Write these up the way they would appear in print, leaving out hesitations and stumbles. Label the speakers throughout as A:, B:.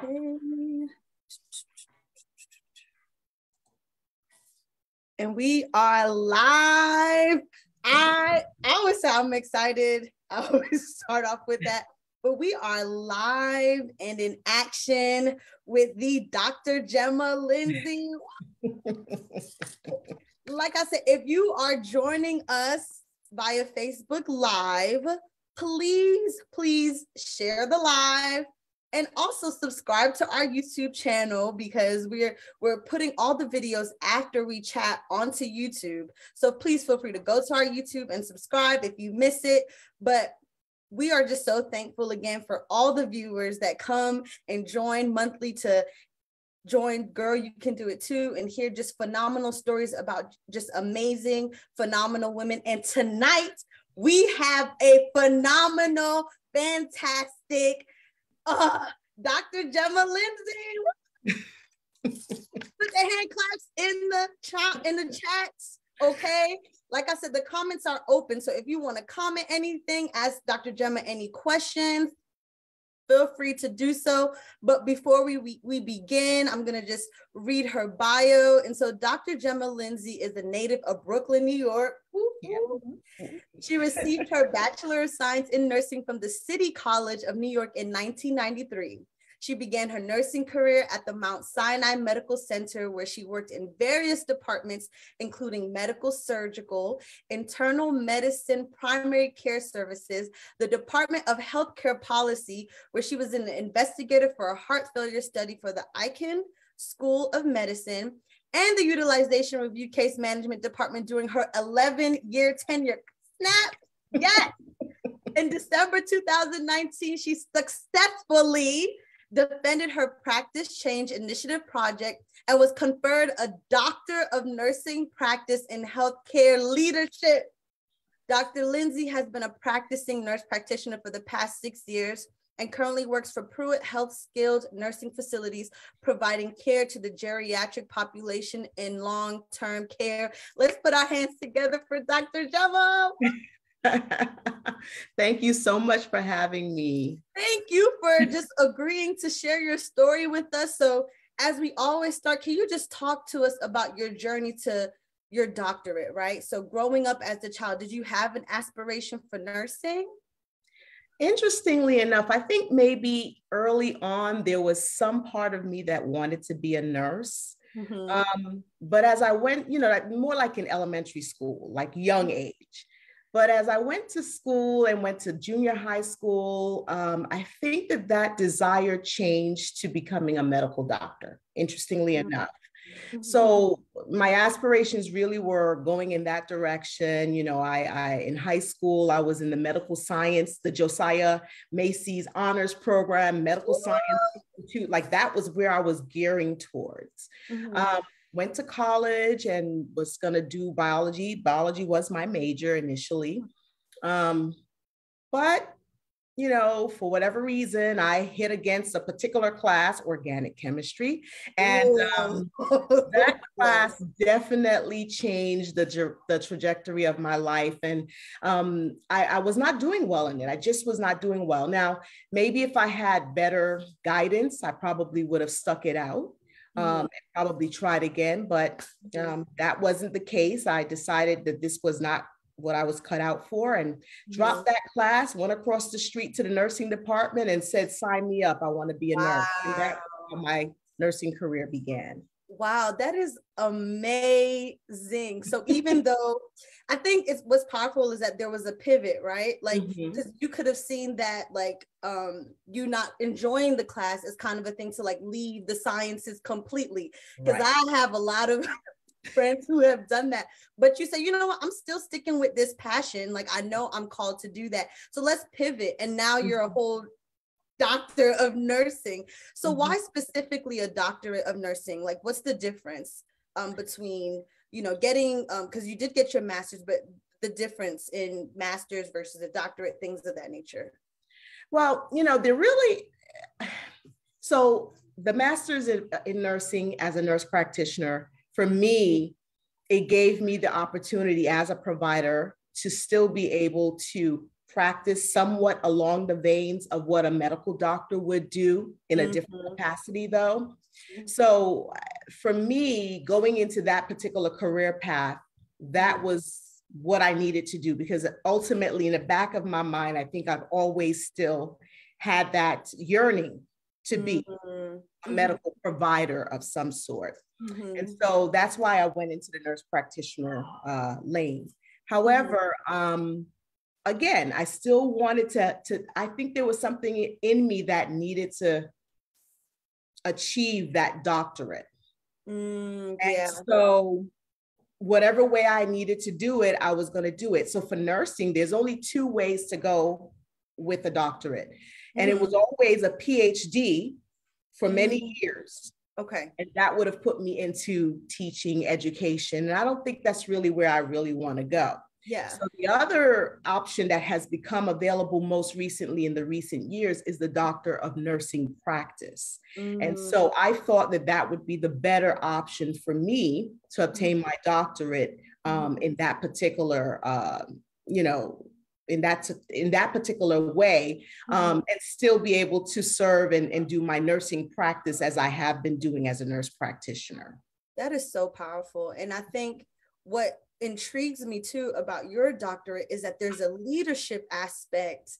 A: Okay. And we are live. I always say I'm excited. I always start off with that. But we are live and in action with the Dr. Gema Lindsay. Like I said, if you are joining us via Facebook Live, please share the live. And also subscribe to our YouTube channel because we're putting all the videos after we chat onto YouTube. So please feel free to go to our YouTube and subscribe if you miss it. But we are just so thankful again for all the viewers that come and join monthly to join Girl, You Can Do It Too, and hear just phenomenal stories about just amazing, phenomenal women. And tonight we have a phenomenal, fantastic Dr. Gema Lindsay. Put the hand claps in the chats, okay? Like I said, the comments are open, so if you want to comment anything, ask Dr. Gema any questions, feel free to do so. But before we begin, I'm going to just read her bio. And so Dr. Gema Lindsay is a native of Brooklyn, New York. She received her Bachelor of Science in Nursing from the City College of New York in 1993. She began her nursing career at the Mount Sinai Medical Center, where she worked in various departments, including medical, surgical, internal medicine, primary care services, the Department of Healthcare Policy, where she was an investigator for a heart failure study for the Icahn School of Medicine, and the Utilization Review Case Management Department during her 11-year tenure. Snap! Yes! In December 2019, she successfully defended her Practice Change Initiative project and was conferred a Doctor of Nursing Practice in Healthcare Leadership. Dr. Lindsay has been a practicing nurse practitioner for the past 6 years and currently works for Pruitt Health Skilled Nursing Facilities, providing care to the geriatric population in long-term care. Let's put our hands together for Dr. Gema.
B: Thank you so much for having me.
A: Thank you for just agreeing to share your story with us. So as we always start, can you just talk to us about your journey to your doctorate, right? So growing up as a child, did you have an aspiration for nursing?
B: Interestingly enough, I think maybe early on, there was some part of me that wanted to be a nurse. Mm-hmm. But as I went, more like in elementary school, like young age. But as I went to school and went to junior high school, I think that desire changed to becoming a medical doctor, interestingly enough. So my aspirations really were going in that direction. I in high school, I was in the medical science, the Josiah Macy's honors program, medical science institute. Like that was where I was gearing towards. Went to college and was going to do biology. Biology was my major initially. But for whatever reason, I hit against a particular class, organic chemistry. And that class definitely changed the trajectory of my life. And I was not doing well in it. I just was not doing well. Now, maybe if I had better guidance, I probably would have stuck it out. And probably tried again, but that wasn't the case. I decided that this was not what I was cut out for and dropped that class, went across the street to the nursing department and said, sign me up. I want to be a nurse. And that's how my nursing career began.
A: Wow, that is amazing. So even though I think what's powerful is that there was a pivot, right? Like, because you could have seen that, like, you not enjoying the class is kind of a thing to like leave the sciences completely. Because I have a lot of friends who have done that, but you say, you know what, I'm still sticking with this passion. Like, I know I'm called to do that. So let's pivot. And now you're a whole doctor of nursing. So why specifically a doctorate of nursing? Like, what's the difference between, getting, because you did get your master's, but the difference in master's versus a doctorate, things of that nature?
B: Well, they're really, so the master's in nursing as a nurse practitioner, for me, it gave me the opportunity as a provider to still be able to practice somewhat along the veins of what a medical doctor would do in a different capacity though. So for me, going into that particular career path, that was what I needed to do, because ultimately in the back of my mind, I think I've always still had that yearning to be a medical provider of some sort. And so that's why I went into the nurse practitioner lane. However, again, I still wanted to, I think there was something in me that needed to achieve that doctorate. And so whatever way I needed to do it, I was going to do it. So for nursing, there's only 2 ways to go with a doctorate. And it was always a PhD for many years.
A: Okay.
B: And that would have put me into teaching education. And I don't think that's really where I really want to go.
A: Yeah.
B: So the other option that has become available most recently in the recent years is the Doctor of Nursing Practice. And so I thought that that would be the better option for me to obtain my doctorate in that particular, in that particular way, and still be able to serve and do my nursing practice as I have been doing as a nurse practitioner.
A: That is so powerful. And I think what intrigues me too about your doctorate is that there's a leadership aspect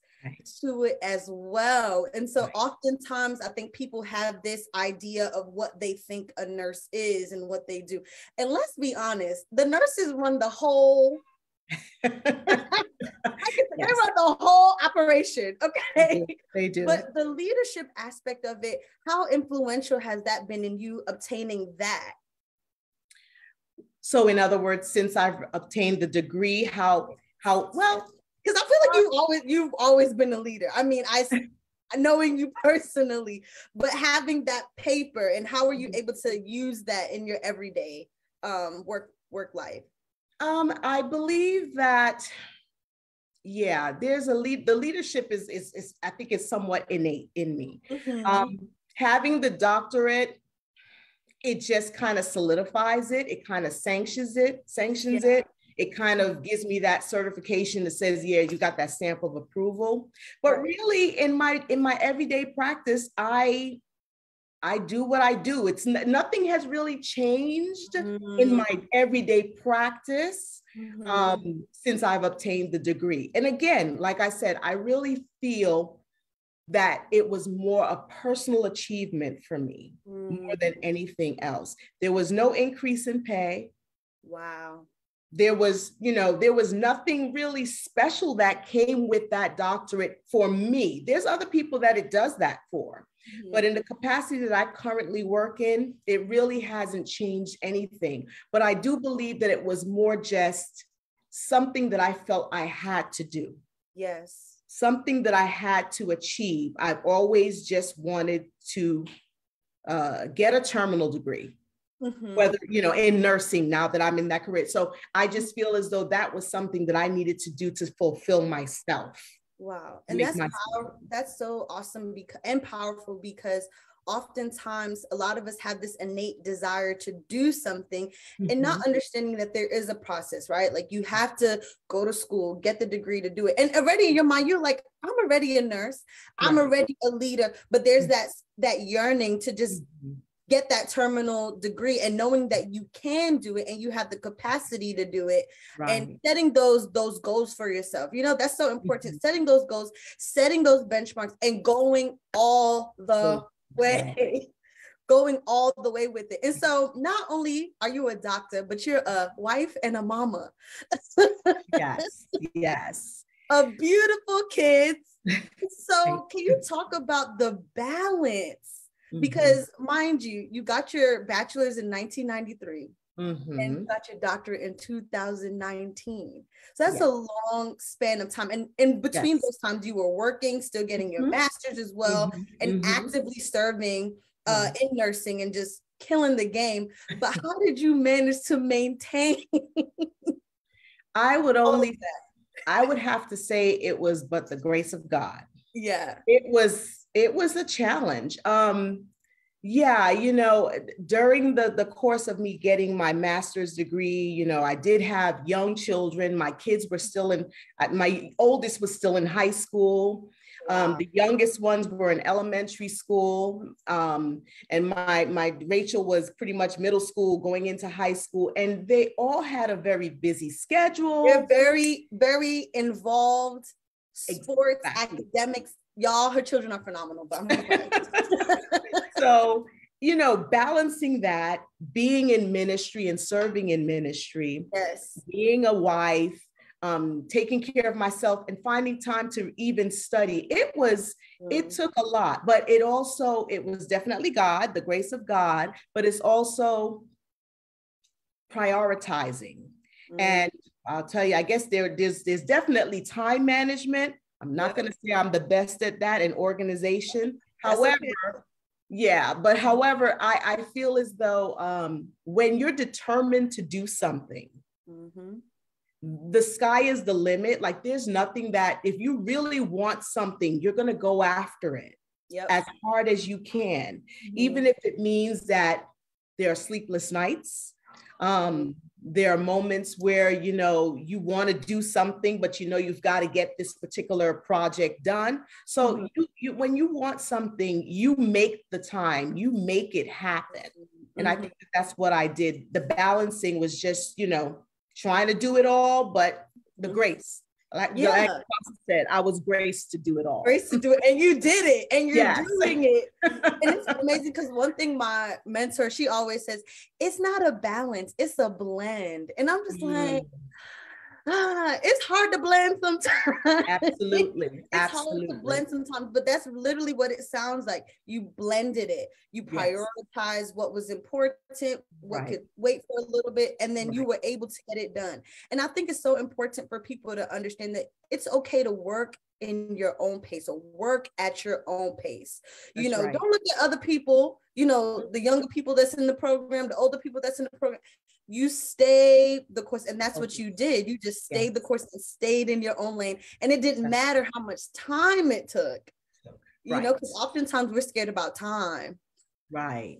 A: to it as well. And so oftentimes I think people have this idea of what they think a nurse is and what they do. And let's be honest, the nurses run the whole they run the whole operation. Okay.
B: They do.
A: But the leadership aspect of it, how influential has that been in you obtaining that?
B: So in other words, since I've obtained the degree, how well,
A: because I feel like you've always been a leader. I mean, knowing you personally, but having that paper, and how are you able to use that in your everyday work life?
B: I believe that, yeah, there's the leadership is I think it's somewhat innate in me. Having the doctorate, it just kind of solidifies it. It kind of sanctions it. It kind of gives me that certification that says, yeah, you got that stamp of approval. But really in my everyday practice, I do what I do. It's nothing has really changed in my everyday practice since I've obtained the degree. And again, like I said, I really feel that it was more a personal achievement for me more than anything else. There was no increase in pay.
A: Wow.
B: There was nothing really special that came with that doctorate for me. There's other people that it does that for. But in the capacity that I currently work in, it really hasn't changed anything. But I do believe that it was more just something that I felt I had to do.
A: Yes. Something
B: that I had to achieve. I've always just wanted to get a terminal degree, whether, in nursing, now that I'm in that career. So I just feel as though that was something that I needed to do to fulfill myself.
A: Wow. And that's so awesome and powerful, because oftentimes a lot of us have this innate desire to do something and not understanding that there is a process, right? Like you have to go to school, get the degree to do it. And already in your mind, you're like, I'm already a nurse. I'm already a leader. But there's that yearning to just get that terminal degree, and knowing that you can do it and you have the capacity to do it, and setting those goals for yourself. That's so important. Setting those goals, setting those benchmarks, and going all the way, with it. And so not only are you a doctor, but you're a wife and a mama.
B: Yes.
A: Of beautiful kids. So can you talk about the balance? Because mind you, you got your bachelor's in 1993 and you got your doctorate in 2019. So that's a long span of time. And in between those times, you were working, still getting your master's as well, and actively serving in nursing and just killing the game. But how did you manage to maintain?
B: I would have to say it was but the grace of God.
A: Yeah.
B: It was a challenge. Yeah, during the course of me getting my master's degree, I did have young children. My kids were still my oldest was still in high school.
A: Wow.
B: The youngest ones were in elementary school. And my Rachel was pretty much middle school going into high school. And they all had a very busy schedule.
A: They're very, very involved, sports,
B: Exactly.
A: academics. Y'all, her children are phenomenal, but I'm gonna
B: So, balancing that, being in ministry and serving in ministry,
A: yes,
B: being a wife, taking care of myself and finding time to even study. It took a lot, but it was definitely God, the grace of God, but it's also prioritizing. And I'll tell you, I guess there's definitely time management. I'm not going to say I'm the best at that in organization. However, I feel as though when you're determined to do something, the sky is the limit. Like there's nothing that if you really want something, you're going to go after it as hard as you can, even if it means that there are sleepless nights. There are moments where, you want to do something, but you've got to get this particular project done. So when you want something, you make the time, you make it happen. And I think that's what I did. The balancing was just, trying to do it all, but the grace. Like Pastor said, I was graced to do it all.
A: Grace to do it. And you did it. And you're doing it. And it's amazing because one thing my mentor, she always says, it's not a balance, it's a blend. And I'm just like, it's hard to blend sometimes.
B: Absolutely.
A: It's hard to blend sometimes, but that's literally what it sounds like. You blended it. You prioritized what was important, what could wait for a little bit, and then you were able to get it done. And I think it's so important for people to understand that it's okay to work in your own pace or work at your own pace. Don't look at other people, the younger people that's in the program, the older people that's in the program. You stay the course, and that's what you did. You just stayed the course and stayed in your own lane, and it didn't matter how much time it took. Because oftentimes we're scared about time.
B: Right.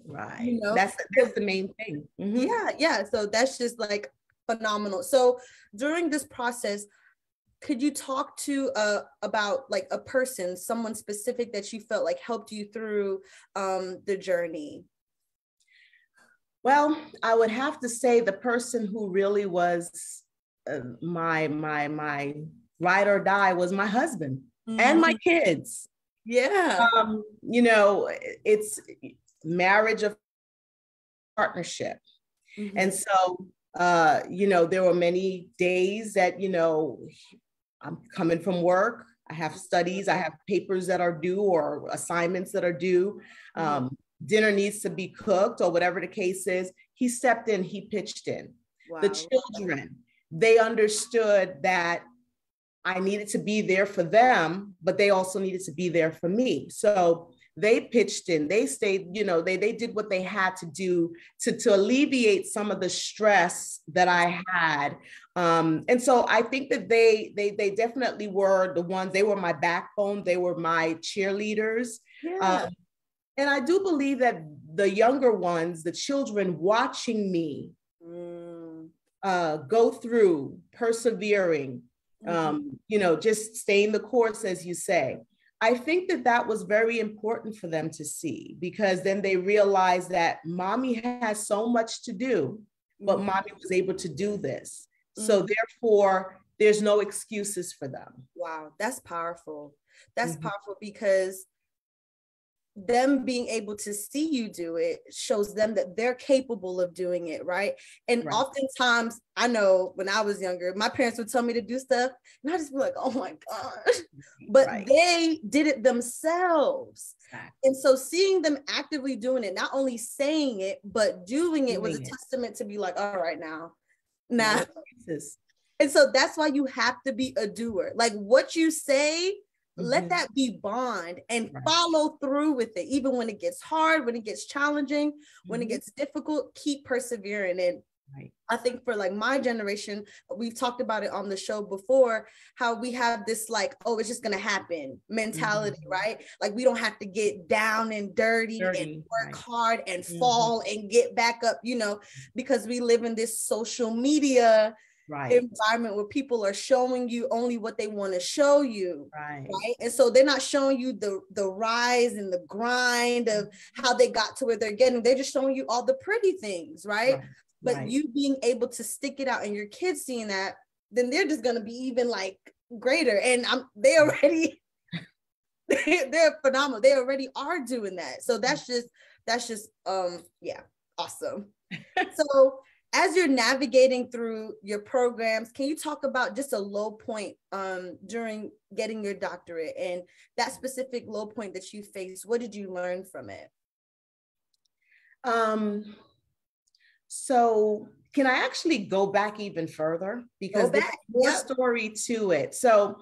B: That's the main thing.
A: So that's just like phenomenal. So during this process, could you talk to about like a person, someone specific that you felt like helped you through the journey?
B: Well, I would have to say the person who really was my ride or die was my husband and my kids. It's marriage of partnership. And so, there were many days that, I'm coming from work. I have studies, I have papers that are due or assignments that are due. Dinner needs to be cooked or whatever the case is. He stepped in, he pitched in. Wow. The children, they understood that I needed to be there for them, but they also needed to be there for me. So they pitched in, they stayed, they did what they had to do to alleviate some of the stress that I had. And so I think that they definitely were the ones, they were my backbone. They were my cheerleaders. And I do believe that the younger ones, the children watching me go through, persevering, just staying the course, as you say. I think that was very important for them to see, because then they realized that mommy has so much to do, but mommy was able to do this. So therefore, there's no excuses for them.
A: Wow, that's powerful. That's powerful, because them being able to see you do it shows them that they're capable of doing it, right? And oftentimes, I know when I was younger, my parents would tell me to do stuff, and I just be like, oh my gosh. But they did it themselves. And so seeing them actively doing it, not only saying it, but doing it was a testament to be like, all right, now. And so that's why you have to be a doer. Like what you say, let that be bond and follow through with it. Even when it gets hard, when it gets challenging, when it gets difficult, keep persevering. And
B: Right.
A: I think for like my generation, we've talked about it on the show before, how we have this like, oh, it's just going to happen mentality, right? Like we don't have to get down and dirty and work hard and fall and get back up, you know, because we live in this social media environment where people are showing you only what they want to show you, right? And so they're not showing you the rise and the grind of how they got to where they're getting. They're just showing you all the pretty things, right? But you being able to stick it out and your kids seeing that, then they're just going to be even like greater. And they're phenomenal. They already are doing that. So that's just yeah, awesome. So as you're navigating through your programs, can you talk about just a low point during getting your doctorate and that specific low point that you faced? What did you learn from it?
B: So can I actually go back even further? Because there's more story to it. So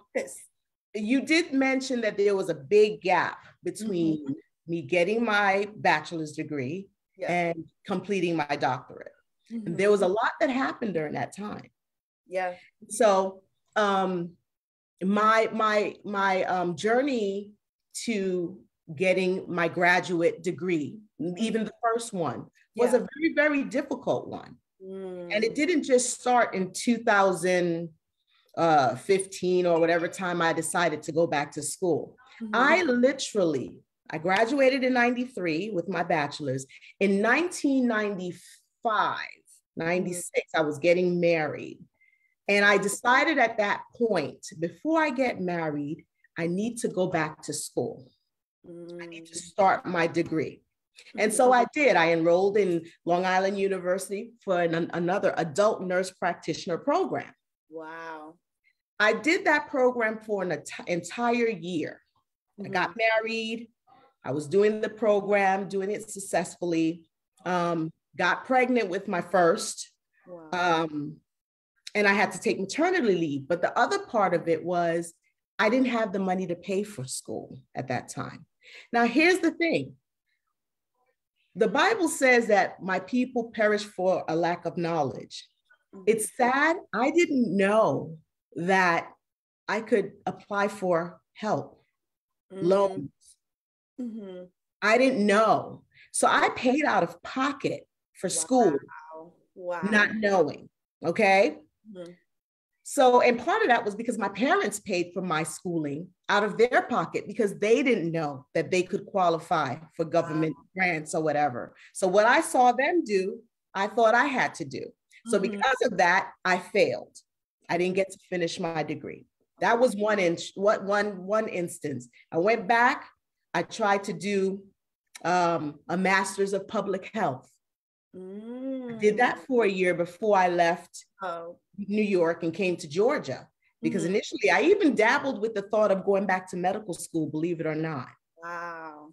B: you did mention that there was a big gap between me getting my bachelor's degree and completing my doctorate. And there was a lot that happened during that time.
A: Yeah.
B: So my journey to getting my graduate degree, even the first one, was a very, very difficult one. And it didn't just start in 2015 or whatever time I decided to go back to school. I graduated in 93 with my bachelor's. In 1995, 96, I was getting married. And I decided at that point, before I get married, I need to go back to school. I need to start my degree. And so I did. I enrolled in Long Island University for another adult nurse practitioner program.
A: Wow.
B: I did that program for an entire year. I got married. I was doing the program, doing it successfully. Got pregnant with my first. Wow. And I had to take maternity leave. But the other part of it was I didn't have the money to pay for school at that time. Now, here's the thing. The Bible says that my people perish for a lack of knowledge. It's sad. I didn't know that I could apply for help, loans. I didn't know. So I paid out of pocket for school, not knowing, okay? So, and part of that was because my parents paid for my schooling out of their pocket because they didn't know that they could qualify for government grants or whatever. So what I saw them do, I thought I had to do. So because of that, I failed. I didn't get to finish my degree. That was one instance. I went back, I tried to do a master's of public health. I did that for a year before I left New York and came to Georgia, because initially I even dabbled with the thought of going back to medical school, believe it or not.
A: Wow.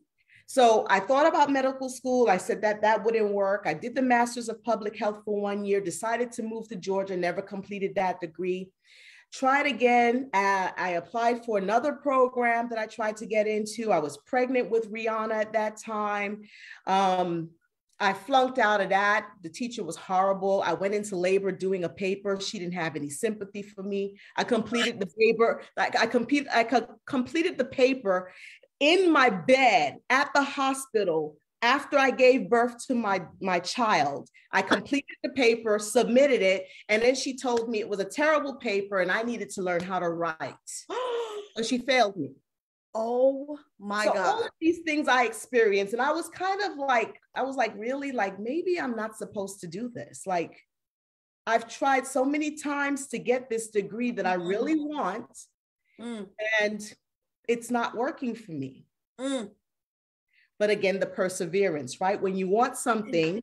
B: So I thought about medical school. I said that wouldn't work. I did the master's of public health for 1 year, decided to move to Georgia, never completed that degree. Tried again. I applied for another program that I tried to get into. I was pregnant with Rihanna at that time. I flunked out of that. The teacher was horrible. I went into labor doing a paper. She didn't have any sympathy for me. I completed the paper. I completed the paper in my bed at the hospital after I gave birth to my child. I completed the paper, submitted it, and then she told me it was a terrible paper and I needed to learn how to write. So she failed me.
A: Oh my God.
B: All of these things I experienced, and I was really like, maybe I'm not supposed to do this. Like, I've tried so many times to get this degree that I really want, and it's not working for me. But again, the perseverance, right? When you want something,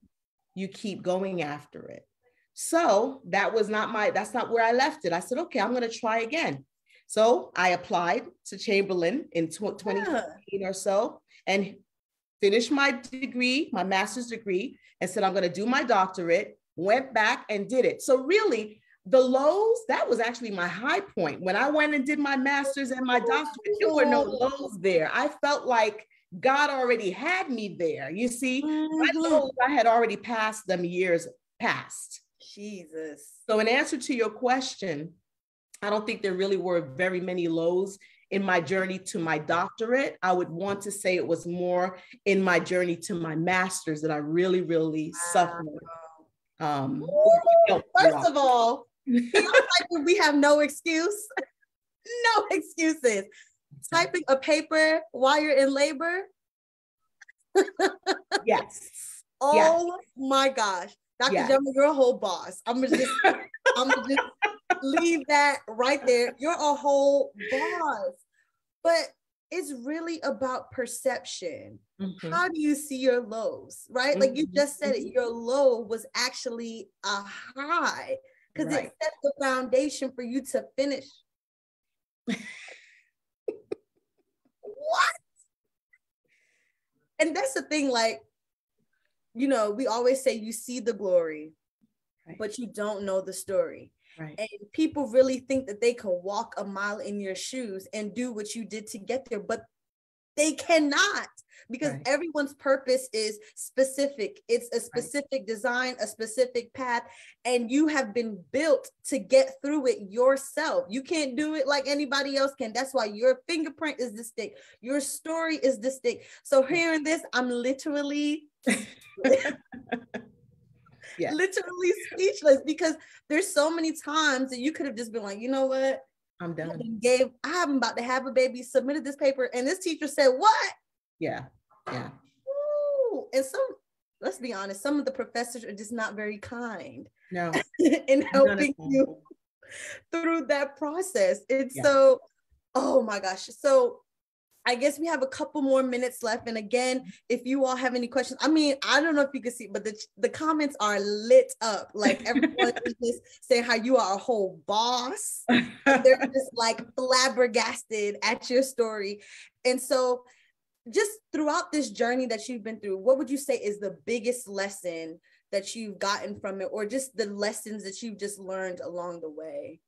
B: you keep going after it. So that's not where I left it. I said, okay, I'm going to try again. So I applied to Chamberlain in 2015 or so and finished my degree, my master's degree, and said, I'm going to do my doctorate, went back and did it. So really the lows, that was actually my high point. When I went and did my master's and my doctorate, there were no lows there. I felt like God already had me there. You see, my lows, I had already passed them years past.
A: Jesus.
B: So in answer to your question, I don't think there really were very many lows in my journey to my doctorate. I would want to say it was more in my journey to my master's that I really, really suffered.
A: First of all, like we have no excuse, no excuses. Typing a paper while you're in labor.
B: Yes.
A: Oh my gosh. Dr. Gema, you're a whole boss. I'm gonna just leave that right there. You're a whole boss. But it's really about perception. Mm-hmm. How do you see your lows, right? Mm-hmm. Like you just said it, your low was actually a high because it set the foundation for you to finish. What? And that's the thing, like, you know, we always say you see the glory, but you don't know the story. Right. And people really think that they can walk a mile in your shoes and do what you did to get there, but they cannot, because everyone's purpose is specific. It's a specific design, a specific path, and you have been built to get through it yourself. You can't do it like anybody else can. That's why your fingerprint is distinct. Your story is distinct. So hearing this, I'm literally literally speechless, because there's so many times that you could have just been like, you know what? I'm done. I'm about to have a baby, submitted this paper, and this teacher said, what? Yeah. Ooh. And let's be honest, some of the professors are just not very kind. No. in helping you through that process. And so, oh my gosh. So I guess we have a couple more minutes left. And again, if you all have any questions, I mean, I don't know if you can see, but the comments are lit up. Like everyone is just saying how you are a whole boss. They're just like flabbergasted at your story. And so just throughout this journey that you've been through, what would you say is the biggest lesson that you've gotten from it, or just the lessons that you've just learned along the way?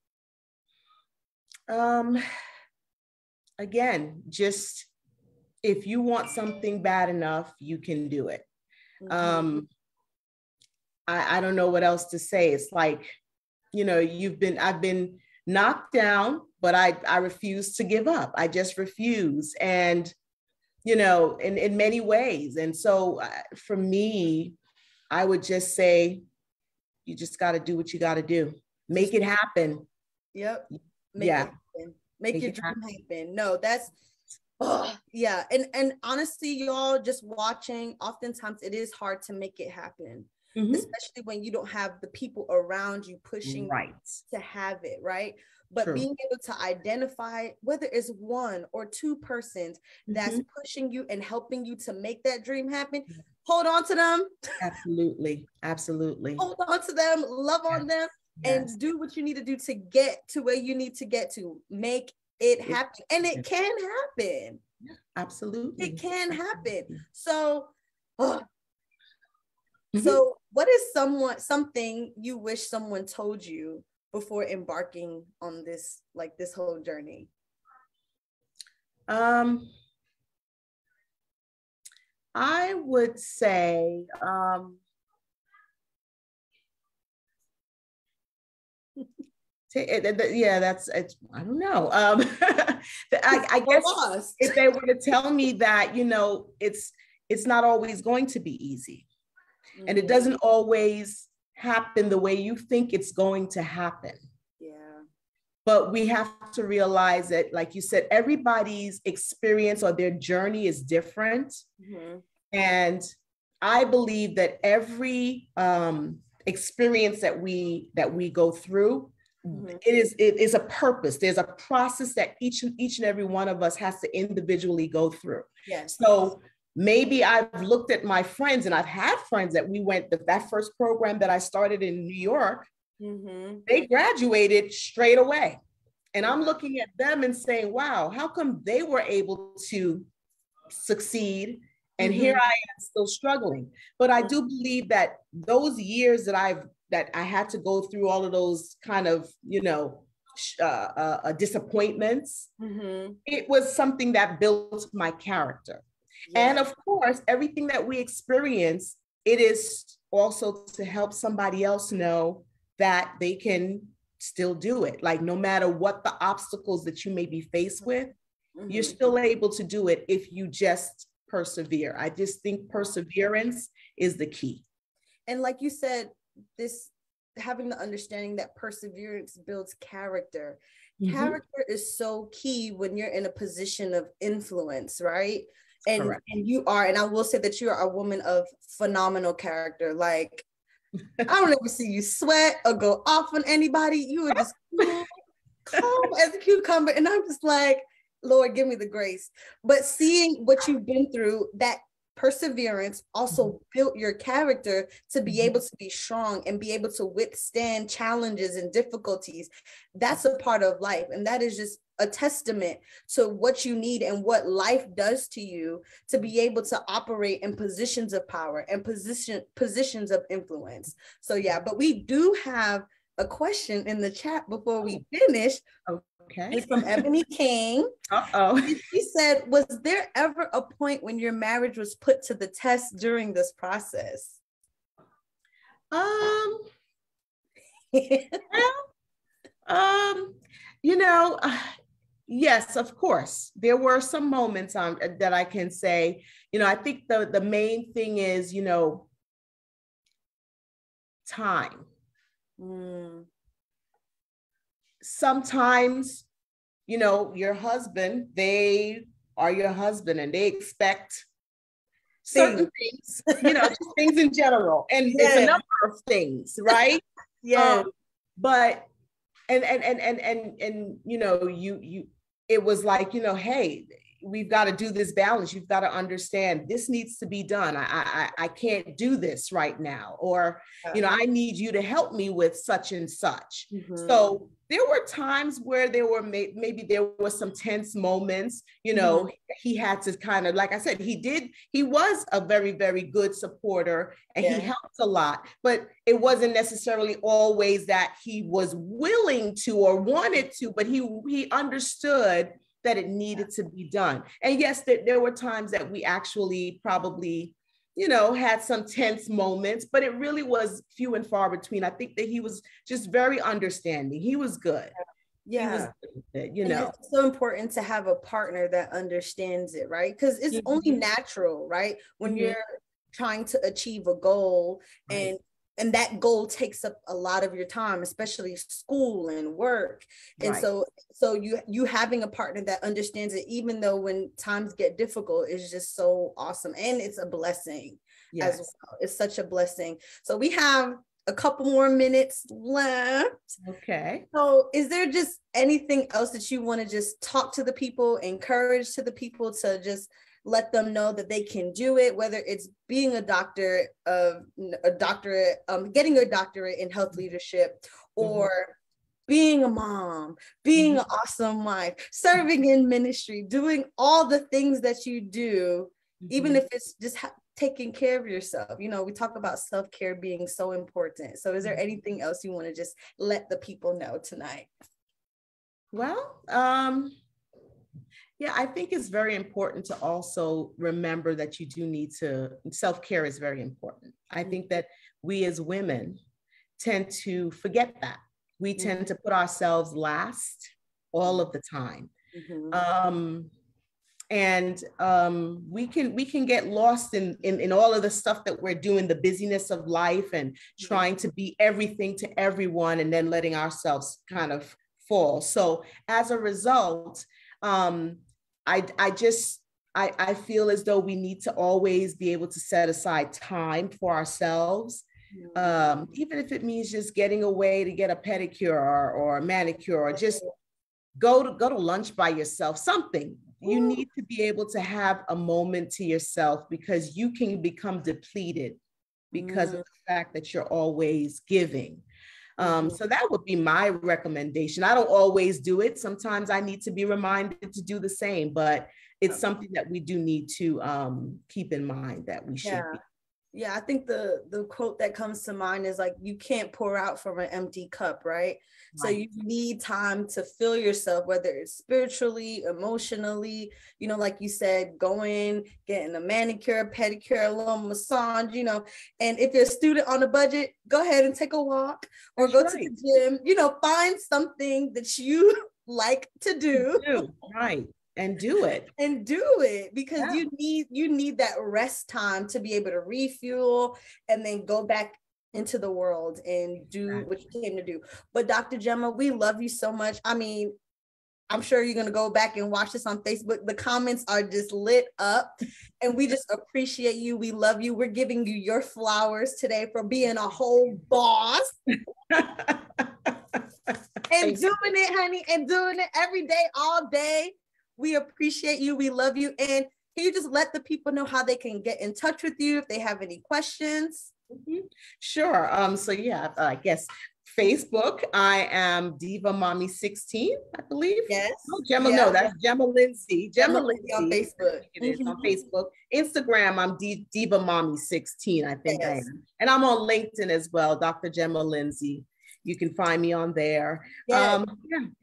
A: Again, just if you want something bad enough, you can do it. Mm-hmm. I don't know what else to say. It's like, you know, I've been knocked down, but I refuse to give up. I just refuse. And, you know, in many ways. And so for me, I would just say, you just got to do what you got to do. Make it happen. Yep. Make it happen. Make your dream happen. No, that's, yeah. And honestly, y'all just watching, oftentimes it is hard to make it happen, especially when you don't have the people around you pushing you to have it, right? But being able to identify whether it's one or two persons that's pushing you and helping you to make that dream happen, hold on to them. Absolutely. Absolutely. Hold on to them, love on them. And do what you need to do to get to where you need to get to. Make it happen. And it can happen. Yeah, absolutely. It can happen. So, so what is something you wish someone told you before embarking on this, like this whole journey? I would say, I don't know. I guess if they were to tell me that, you know, it's not always going to be easy, and it doesn't always happen the way you think it's going to happen. Yeah. But we have to realize that, like you said, everybody's experience or their journey is different. And I believe that every experience that we go through, it is a purpose. There's a process that each and every one of us has to individually go through. Yes. So maybe I've looked at my friends, and I've had friends that we went, that first program that I started in New York, they graduated straight away. And I'm looking at them and saying, wow, how come they were able to succeed? And here I am still struggling. But I do believe that those years that I had to go through all of those kind of, you know, disappointments, it was something that built my character. Yeah. And of course, everything that we experience, it is also to help somebody else know
B: that they can still do it. Like no matter what the obstacles that you may be faced with, you're still able to do it if you just persevere. I just think perseverance is the key.
A: And like you said, this having the understanding that perseverance builds character. Character is so key when you're in a position of influence, right? And you are, and I will say that you are a woman of phenomenal character. Like, I don't ever see you sweat or go off on anybody. You are just cool, calm as a cucumber. And I'm just like, Lord, give me the grace. But seeing what you've been through, that perseverance also built your character to be able to be strong and be able to withstand challenges and difficulties. That's a part of life. And that is just a testament to what you need and what life does to you to be able to operate in positions of power and positions of influence. So yeah, but we do have a question in the chat before we finish.
B: Okay.
A: It's from Ebony King. She said, was there ever a point when your marriage was put to the test during this process?
B: Yes, of course. There were some moments that I can say, I think the main thing is, time. Sometimes, your husband, they are your husband and they expect certain things, just things in general. And it's a number of things, right? But, it was like, hey, we've got to do this balance. You've got to understand this needs to be done. I can't do this right now. Or, I need you to help me with such and such. So there were times where maybe there were some tense moments, he had to kind of, like I said, he was a very, very good supporter and he helped a lot, but it wasn't necessarily always that he was willing to or wanted to, but he understood that it needed to be done. And yes, there were times that we actually probably, had some tense moments, but it really was few and far between. I think that he was just very understanding. He was good.
A: Yeah. It's so important to have a partner that understands it, right? Because it's only natural, right? When you're trying to achieve a goal and that goal takes up a lot of your time, especially school and work. And so you having a partner that understands it, even though when times get difficult, is just so awesome. And it's a blessing as well. It's such a blessing. So we have a couple more minutes left.
B: Okay.
A: So is there just anything else that you want to just talk to the people, encourage to the people to just let them know that they can do it, whether it's being a doctorate, getting a doctorate in health leadership, or being a mom, being an awesome wife, serving in ministry, doing all the things that you do, even if it's just taking care of yourself. We talk about self-care being so important. So is there anything else you want to just let the people know tonight?
B: Well, yeah, I think it's very important to also remember that you do need to, self-care is very important. I think that we as women tend to forget that. We tend to put ourselves last all of the time. We can get lost in all of the stuff that we're doing, the busyness of life and trying to be everything to everyone and then letting ourselves kind of fall. So as a result, I feel as though we need to always be able to set aside time for ourselves, even if it means just getting away to get a pedicure or a manicure, or just go to lunch by yourself, something. You need to be able to have a moment to yourself, because you can become depleted because of the fact that you're always giving. So that would be my recommendation. I don't always do it. Sometimes I need to be reminded to do the same, but it's something that we do need to keep in mind that we should be.
A: Yeah, I think the quote that comes to mind is like, you can't pour out from an empty cup, right? So you need time to fill yourself, whether it's spiritually, emotionally, you know, like you said, going, getting a manicure, pedicure, a little massage, you know, and if you're a student on a budget, go ahead and take a walk or go to the gym, you know, find something that you like to do.
B: Right. And do it.
A: And do it, because you need that rest time to be able to refuel and then go back into the world and do what you came to do. But Dr. Gema, we love you so much. I mean, I'm sure you're going to go back and watch this on Facebook. The comments are just lit up and we just appreciate you. We love you. We're giving you your flowers today for being a whole boss. And doing it, honey, and doing it every day, all day. We appreciate you. We love you. And can you just let the people know how they can get in touch with you if they have any questions?
B: Sure. So yeah, I guess Facebook, I am Diva Mommy 16, I believe.
A: Yes.
B: Oh, Gema, no, that's Gema Lindsay. Gema Lindsay
A: on Facebook.
B: It is on Facebook. Instagram, I'm Diva Mommy 16, I think I am. And I'm on LinkedIn as well, Dr. Gema Lindsay. You can find me on there. Yeah,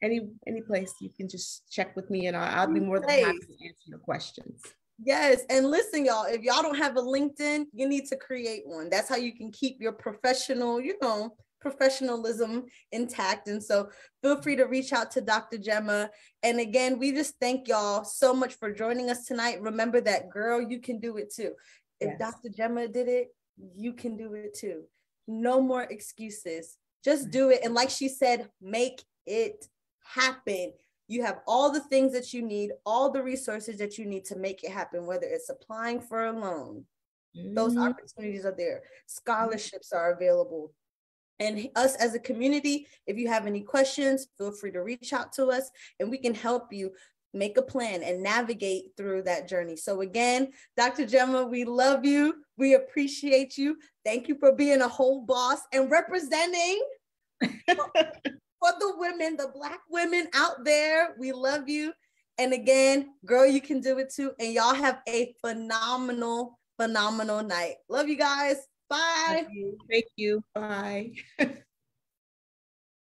B: any place you can just check with me and I'll be more than happy to answer your questions.
A: Yes. And listen, y'all, if y'all don't have a LinkedIn, you need to create one. That's how you can keep your professional, you know, professionalism intact. And so feel free to reach out to Dr. Gema. And again, we just thank y'all so much for joining us tonight. Remember that, girl, you can do it too. If Dr. Gema did it, you can do it too. No more excuses. Just do it. And like she said, make it happen. You have all the things that you need, all the resources that you need to make it happen, whether it's applying for a loan. Those opportunities are there. Scholarships are available. And us as a community, if you have any questions, feel free to reach out to us and we can help you make a plan and navigate through that journey. So again, Dr. Gema, we love you. We appreciate you. Thank you for being a whole boss and representing for the women, the Black women out there. We love you. And again, girl, you can do it too. And y'all have a phenomenal night. Love you guys. Bye.
B: Thank you. Bye.